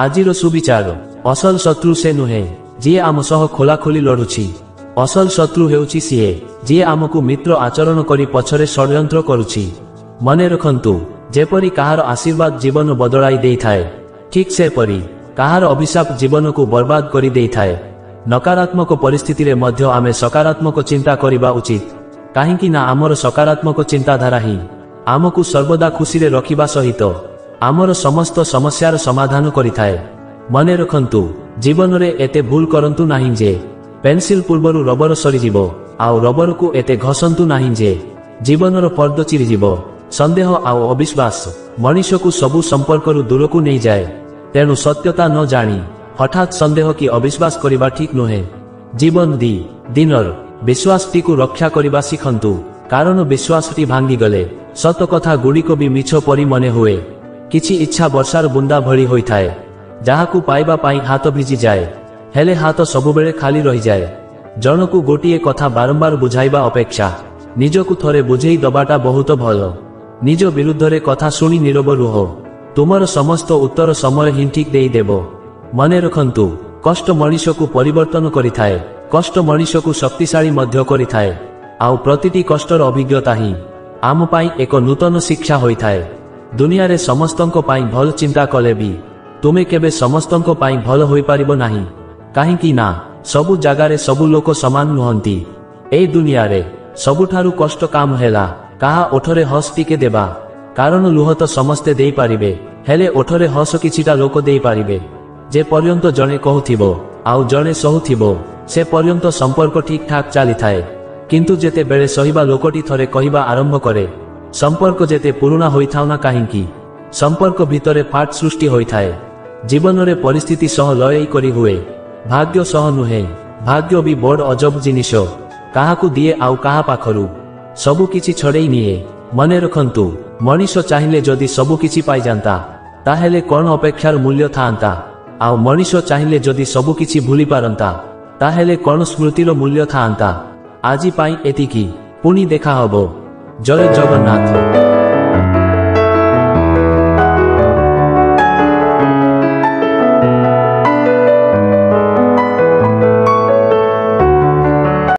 ଆଜିର ସୁବିଚାର। ଅସଲ ଶତ୍ରୁ ସେ ନୁହେଁ ଯିଏ ଆମ ସହ ଖୋଲାଖୋଲି ଲଢୁଛି। ଅସଲ ଶତ୍ରୁ ହେଉଛି ସିଏ ଯିଏ ଆମକୁ ମିତ୍ର ଆଚରଣ କରି ପଛରେ ଷଡଯନ୍ତ୍ର କରୁଛି। ମନେ ରଖନ୍ତୁ, ଯେପରି କାହାର ଆଶୀର୍ବାଦ ଜୀବନ ବଦଳାଇ ଦେଇଥାଏ, ଠିକ୍ ସେପରି କାହାର ଅଭିଶାପ ଜୀବନକୁ ବର୍ବାଦ କରି ଦେଇଥାଏ। ନକାରାତ୍ମକ ପରିସ୍ଥିତିରେ ମଧ୍ୟ ଆମେ ସକାରାତ୍ମକ ଚିନ୍ତା କରିବା ଉଚିତ, କାହିଁକି ନା ଆମର ସକାରାତ୍ମକ ଚିନ୍ତାଧାରା ହିଁ ଆମକୁ ସର୍ବଦା ଖୁସିରେ ରଖିବା ସହିତ ଆମର ସମସ୍ତ ସମସ୍ୟାର ସମାଧାନ କରିଥାଏ। ମନେ ରଖନ୍ତୁ, ଜୀବନରେ ଏତେ ଭୁଲ କରନ୍ତୁ ନାହିଁ ଯେ ପେନସିଲ ପୂର୍ବରୁ ରବର ସରିଯିବ, ଆଉ ରବରକୁ ଏତେ ଘଷନ୍ତୁ ନାହିଁ ଯେ ଜୀବନର ପର୍ଦ୍ଦ ଚିରିଯିବ। ସନ୍ଦେହ ଆଉ ଅବିଶ୍ୱାସ ମଣିଷକୁ ସବୁ ସମ୍ପର୍କରୁ ଦୂରକୁ ନେଇଯାଏ। ତେଣୁ ସତ୍ୟତା ନ ଜାଣି ହଠାତ୍ ସନ୍ଦେହ କି ଅବିଶ୍ୱାସ କରିବା ଠିକ୍ ନୁହେଁ। ଜୀବନ ଦିନର ବିଶ୍ୱାସଟିକୁ ରକ୍ଷା କରିବା ଶିଖନ୍ତୁ, କାରଣ ବିଶ୍ୱାସଟି ଭାଙ୍ଗିଗଲେ ସତ କଥା ଗୁଡ଼ିକ ବି ମିଛ ପରି ମନେ ହୁଏ। କିଛି ଇଚ୍ଛା ବର୍ଷାର ବୁନ୍ଦା ଭଳି ହୋଇଥାଏ, ଯାହାକୁ ପାଇବା ପାଇଁ ହାତ ଭିଜିଯାଏ, ହେଲେ ହାତ ସବୁବେଳେ ଖାଲି ରହିଯାଏ। ଜଣକୁ ଗୋଟିଏ କଥା ବାରମ୍ବାର ବୁଝାଇବା ଅପେକ୍ଷା ନିଜକୁ ଥରେ ବୁଝେଇ ଦବାଟା ବହୁତ ଭଲ। ନିଜ ବିରୁଦ୍ଧରେ କଥା ଶୁଣି ନୀରବ ରୁହ, ତୁମର ସମସ୍ତ ଉତ୍ତର ସମୟ ହିଁ ଠିକ୍ ଦେଇଦେବ। ମନେ ରଖନ୍ତୁ, କଷ୍ଟ ମଣିଷକୁ ପରିବର୍ତ୍ତନ କରିଥାଏ, କଷ୍ଟ ମଣିଷକୁ ଶକ୍ତିଶାଳୀ ମଧ୍ୟ କରିଥାଏ, ଆଉ ପ୍ରତିଟି କଷ୍ଟର ଅଭିଜ୍ଞତା ହିଁ ଆମ ପାଇଁ ଏକ ନୂତନ ଶିକ୍ଷା ହୋଇଥାଏ। ଦୁନିଆରେ ସମସ୍ତଙ୍କ ପାଇଁ ଭଲ ଚିନ୍ତା କଲେ ବି ତୁମେ କେବେ ସମସ୍ତଙ୍କ ପାଇଁ ଭଲ ହୋଇପାରିବ ନାହିଁ, କାହିଁକି ନା ସବୁ ଜାଗାରେ ସବୁ ଲୋକ ସମାନ ନୁହନ୍ତି। ଏହି ଦୁନିଆରେ ସବୁଠାରୁ କଷ୍ଟ କାମ ହେଲା କାହା ଓଠରେ ହସ ଟିକେ ଦେବା, କାରଣ ଲୁହ ତ ସମସ୍ତେ ଦେଇପାରିବେ, ହେଲେ ଓଠରେ ହସ କିଛିଟା ଲୋକ ଦେଇପାରିବେ। ଯେ ପର୍ଯ୍ୟନ୍ତ ଜଣେ କହୁଥିବ ଆଉ ଜଣେ ସହୁଥିବ, ସେ ପର୍ଯ୍ୟନ୍ତ ସମ୍ପର୍କ ଠିକ୍ ଠାକ୍ ଚାଲିଥାଏ। କିନ୍ତୁ ଯେତେବେଳେ ସହିବା ଲୋକଟି ଥରେ କହିବା ଆରମ୍ଭ କରେ, ସମ୍ପର୍କ ଯେତେ ପୁରୁଣା ହୋଇଥାଉ ନା କାହିଁକି, ସମ୍ପର୍କ ଭିତରେ ଫାଟ ସୃଷ୍ଟି ହୋଇଥାଏ। ଜୀବନରେ ପରିସ୍ଥିତି ସହ ଲଢ଼େଇ କରି ହୁଏ, ଭାଗ୍ୟ ସହ ନୁହେଁ। ଭାଗ୍ୟ ବି ବଡ଼ ଅଜବ ଜିନିଷ, କାହାକୁ ଦିଏ ଆଉ କାହା ପାଖରୁ ସବୁ କିଛି ଛଡ଼େଇ ନିଏ। ମନେ ରଖନ୍ତୁ, ମଣିଷ ଚାହିଁଲେ ଯଦି ସବୁ କିଛି ପାଇଯାନ୍ତା, ତାହେଲେ କ'ଣ ଅପେକ୍ଷାର ମୂଲ୍ୟ ଥାଆନ୍ତା? ଆଉ ମଣିଷ ଚାହିଁଲେ ଯଦି ସବୁ କିଛି ଭୁଲି ପାରନ୍ତା, ତାହେଲେ କ'ଣ ସ୍ମୃତିର ମୂଲ୍ୟ ଥାଆନ୍ତା? ଆଜି ପାଇଁ ଏତିକି, ପୁଣି ଦେଖା ହବ। ଜୟ ଜଗନ୍ନାଥ।